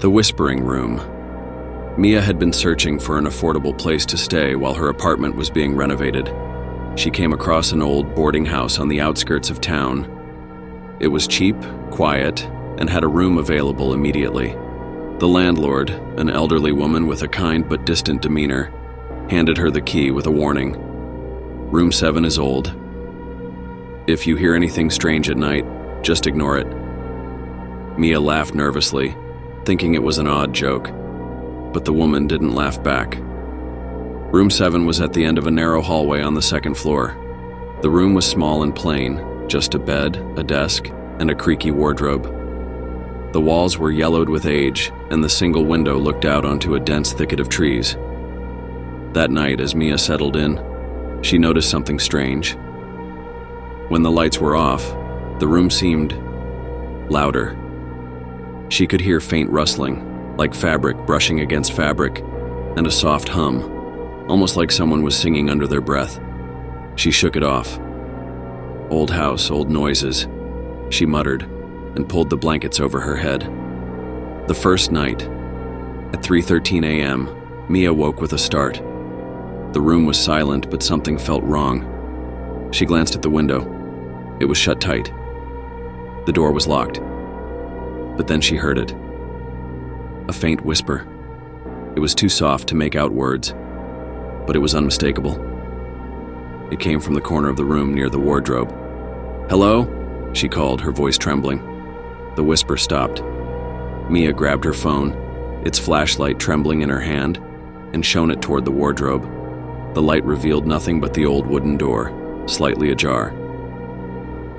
The Whispering Room. Mia had been searching for an affordable place to stay while her apartment was being renovated. She came across an old boarding house on the outskirts of town. It was cheap, quiet, and had a room available immediately. The landlord, an elderly woman with a kind but distant demeanor, handed her the key with a warning. Room 7 is old. If you hear anything strange at night, just ignore it. Mia laughed nervously, thinking it was an odd joke, but the woman didn't laugh back. Room 7 was at the end of a narrow hallway on the second floor. The room was small and plain, just a bed, a desk, and a creaky wardrobe. The walls were yellowed with age, and the single window looked out onto a dense thicket of trees. That night, as Mia settled in, she noticed something strange. When the lights were off, the room seemed louder. She could hear faint rustling, like fabric brushing against fabric, and a soft hum, almost like someone was singing under their breath. She shook it off. Old house, old noises, she muttered, and pulled the blankets over her head. The first night, at 3:13 a.m., Mia woke with a start. The room was silent, but something felt wrong. She glanced at the window. It was shut tight. The door was locked. But then she heard it. A faint whisper. It was too soft to make out words, but it was unmistakable. It came from the corner of the room near the wardrobe. "Hello?" she called, her voice trembling. The whisper stopped. Mia grabbed her phone, its flashlight trembling in her hand, and shone it toward the wardrobe. The light revealed nothing but the old wooden door, slightly ajar.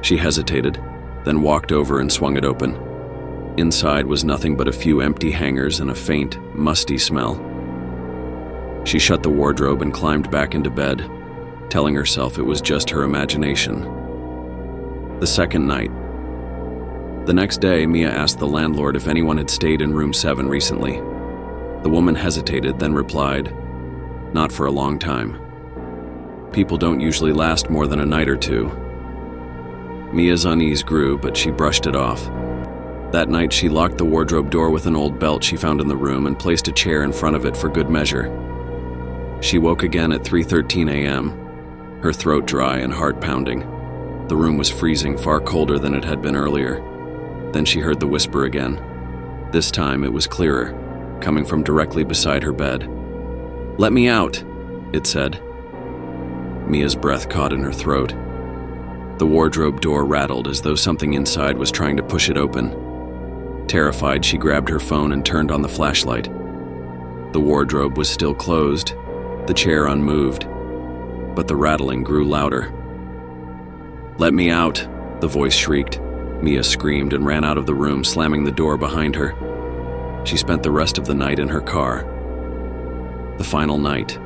She hesitated, then walked over and swung it open. Inside was nothing but a few empty hangers and a faint, musty smell. She shut the wardrobe and climbed back into bed, telling herself it was just her imagination. The second night. The next day, Mia asked the landlord if anyone had stayed in room 7 recently. The woman hesitated, then replied, "Not for a long time. People don't usually last more than a night or two." Mia's unease grew, but she brushed it off. That night, she locked the wardrobe door with an old belt she found in the room and placed a chair in front of it for good measure. She woke again at 3:13 a.m., her throat dry and heart pounding. The room was freezing, far colder than it had been earlier. Then she heard the whisper again. This time, it was clearer, coming from directly beside her bed. "Let me out," it said. Mia's breath caught in her throat. The wardrobe door rattled as though something inside was trying to push it open. Terrified, she grabbed her phone and turned on the flashlight. The wardrobe was still closed, the chair unmoved, but the rattling grew louder. "Let me out," the voice shrieked. Mia screamed and ran out of the room, slamming the door behind her. She spent the rest of the night in her car. The final night.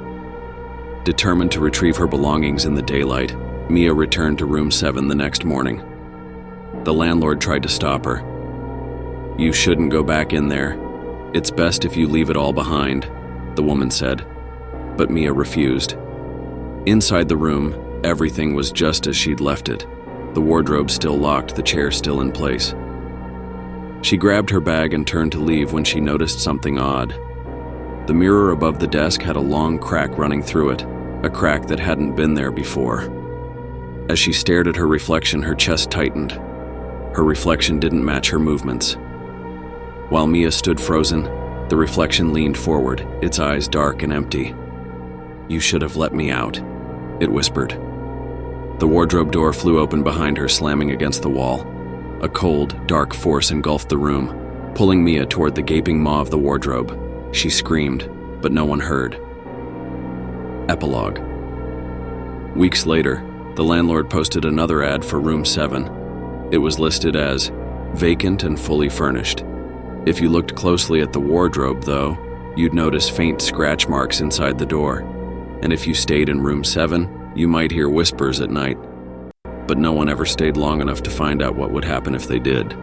Determined to retrieve her belongings in the daylight, Mia returned to room 7 the next morning. The landlord tried to stop her. "You shouldn't go back in there. It's best if you leave it all behind," the woman said. But Mia refused. Inside the room, everything was just as she'd left it. The wardrobe still locked, the chair still in place. She grabbed her bag and turned to leave when she noticed something odd. The mirror above the desk had a long crack running through it, a crack that hadn't been there before. As she stared at her reflection, her chest tightened. Her reflection didn't match her movements. While Mia stood frozen, the reflection leaned forward, its eyes dark and empty. "You should have let me out," it whispered. The wardrobe door flew open behind her, slamming against the wall. A cold, dark force engulfed the room, pulling Mia toward the gaping maw of the wardrobe. She screamed, but no one heard. Epilogue. Weeks later, the landlord posted another ad for room 7. It was listed as vacant and fully furnished. If you looked closely at the wardrobe, though, you'd notice faint scratch marks inside the door. And if you stayed in room 7, you might hear whispers at night. But no one ever stayed long enough to find out what would happen if they did.